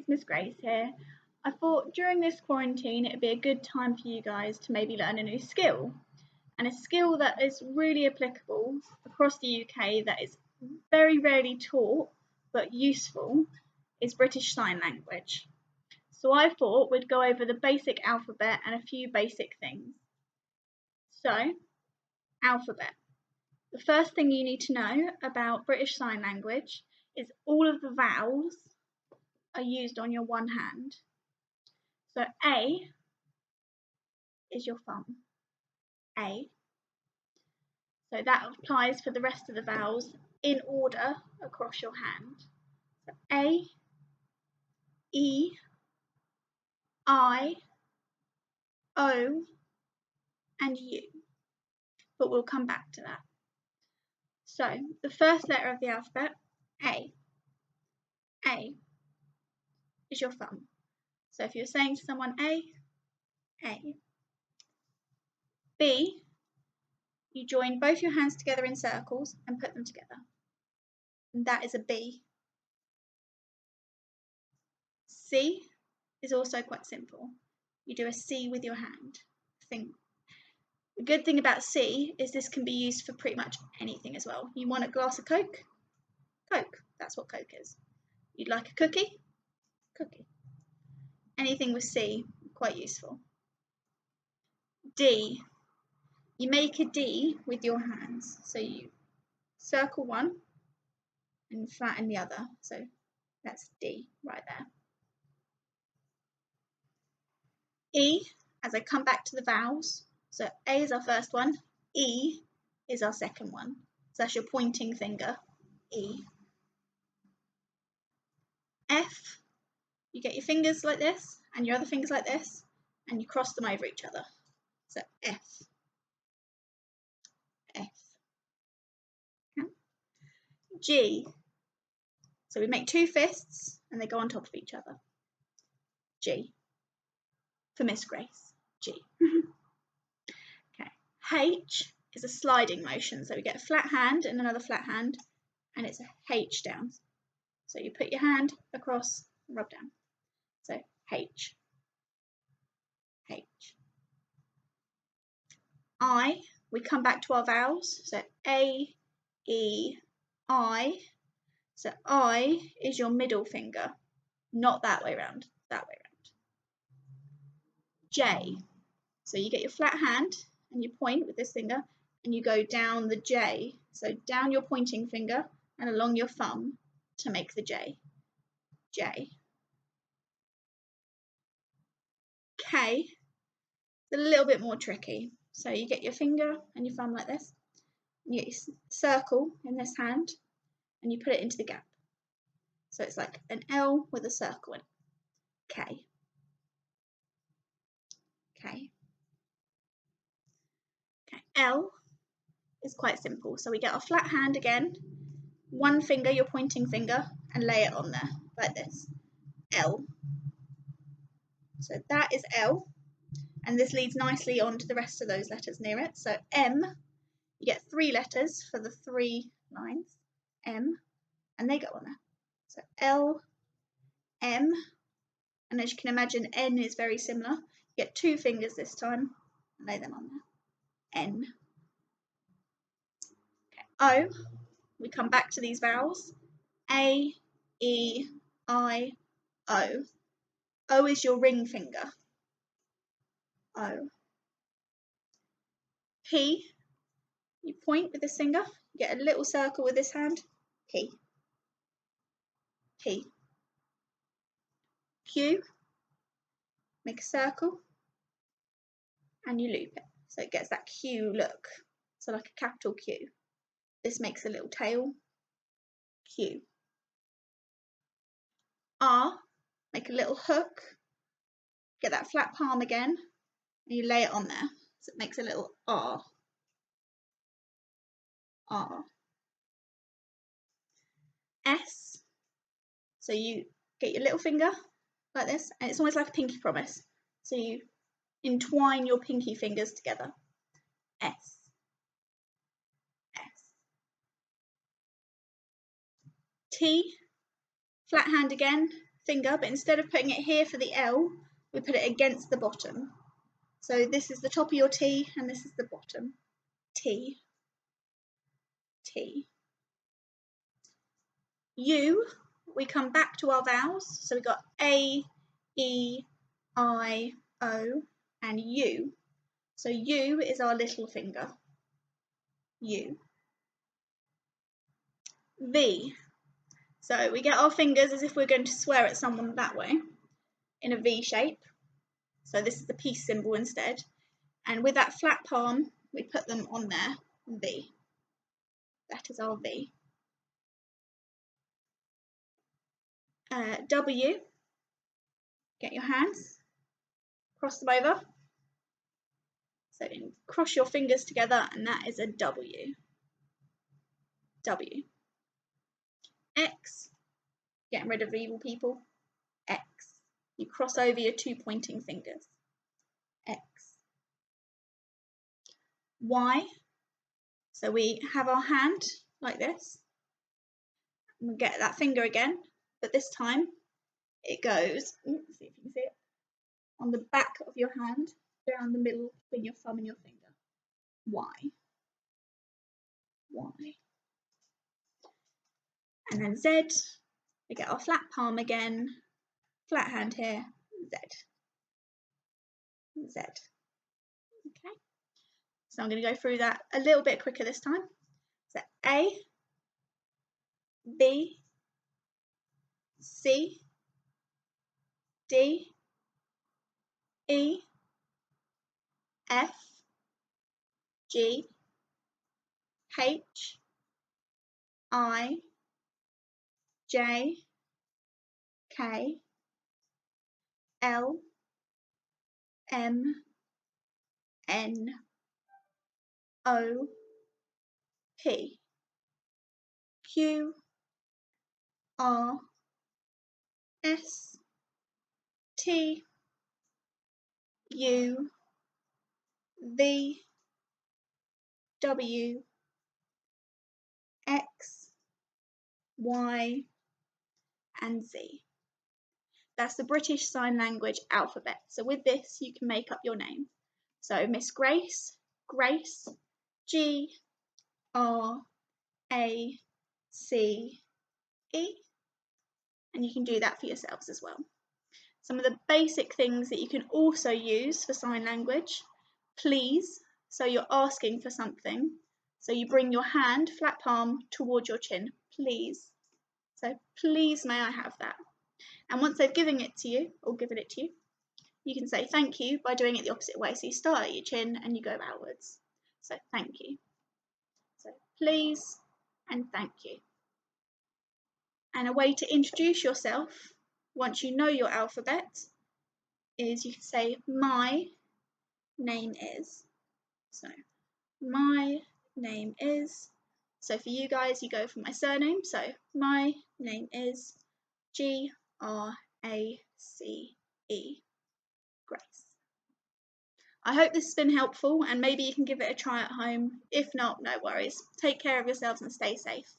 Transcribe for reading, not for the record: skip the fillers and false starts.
it's Miss Grace here. I thought during this quarantine it'd be a good time for you guys to maybe learn a new skill. And a skill that is really applicable across the UK that is very rarely taught but useful is British Sign Language. So I thought we'd go over the basic alphabet and a few basic things. So, alphabet. The first thing you need to know about British Sign Language is all of the vowels are used on your one hand. So A is your thumb. A. So that applies for the rest of the vowels in order across your hand. So A, E, I, O, and U. But we'll come back to that. So the first letter of the alphabet, A. A is your thumb. So if you're saying to someone A. B, you join both your hands together in circles and put them together. And that is a B. C is also quite simple. You do a C with your hand. The good thing about C is this can be used for pretty much anything as well. You want a glass of Coke? Coke. That's what Coke is. You'd like a cookie? Cookie. Anything with C, quite useful. D. You make a D with your hands. So you circle one and flatten the other. So that's D right there. E, as I come back to the vowels. So A is our first one. E is our second one. So that's your pointing finger. E. F, you get your fingers like this and your other fingers like this and you cross them over each other. So F. F. Okay. G. So we make two fists and they go on top of each other. G. For Miss Grace. G. Okay. H is a sliding motion. So we get a flat hand and another flat hand and it's a H down. So you put your hand across and rub down. So H. H. I, we come back to our vowels. So A, E, I. So I is your middle finger, not that way round, that way round. J. So you get your flat hand and you point with this finger and you go down the J. So down your pointing finger and along your thumb to make the J. J. K is a little bit more tricky. So you get your finger and your thumb like this. You get your circle in this hand and you put it into the gap. So it's like an L with a circle in it. K. K. Okay. L is quite simple. So we get our flat hand again, one finger, your pointing finger, and lay it on there like this. L. So that is L. And this leads nicely on to the rest of those letters near it. So M, you get three letters for the three lines. M, and they go on there. So L, M, and as you can imagine, N is very similar. You get two fingers this time and lay them on there. N. Okay. O, we come back to these vowels. A, E, I, O. O is your ring finger. O. P, you point with this finger, you get a little circle with this hand. P. P. Q, make a circle and you loop it. So it gets that Q look. So like a capital Q. This makes a little tail. Q. R, make a little hook. Get that flat palm again and you lay it on there. So it makes a little R. R. S, so you get your little finger like this and it's almost like a pinky promise. So you entwine your pinky fingers together. S. S. T, flat hand again, finger, but instead of putting it here for the L, we put it against the bottom. So this is the top of your T and this is the bottom. T, T. U, we come back to our vowels. So we've got A, E, I, O, and U. So U is our little finger. U. V. So we get our fingers as if we're going to swear at someone that way, in a V shape. So this is the peace symbol instead. And with that flat palm, we put them on there, V. That is our V. W, get your hands, cross them over. So cross your fingers together and that is a W. W. X, getting rid of evil people. X. You cross over your two pointing fingers. X. Y. So we have our hand like this. And we get that finger again, but this time it goes, let's see if you can see it, on the back of your hand, down the middle between your thumb and your finger. Y. Y. And then Z, we get our flat palm again, flat hand here, Z. Z. Okay. So I'm going to go through that a little bit quicker this time. So A, B, C, D, E, F, G, H, I, J, K, L, M, N, O, P, Q, R, S, T, U, V, W, X, Y, and Z. That's the British Sign Language alphabet. So with this, you can make up your name. So Miss Grace, Grace, G, R, A, C, E. And you can do that for yourselves as well. Some of the basic things that you can also use for sign language. Please, so you're asking for something. So you bring your hand, flat palm, towards your chin. Please. So please may I have that. And once they've given it to you, or given it to you, you can say thank you by doing it the opposite way. So you start at your chin and you go outwards. So thank you. So please and thank you. And a way to introduce yourself once you know your alphabet is you can say my name is. So my name is. So for you guys, you go for my surname. So my name is Grace. Grace. I hope this has been helpful and maybe you can give it a try at home. If not, no worries. Take care of yourselves and stay safe.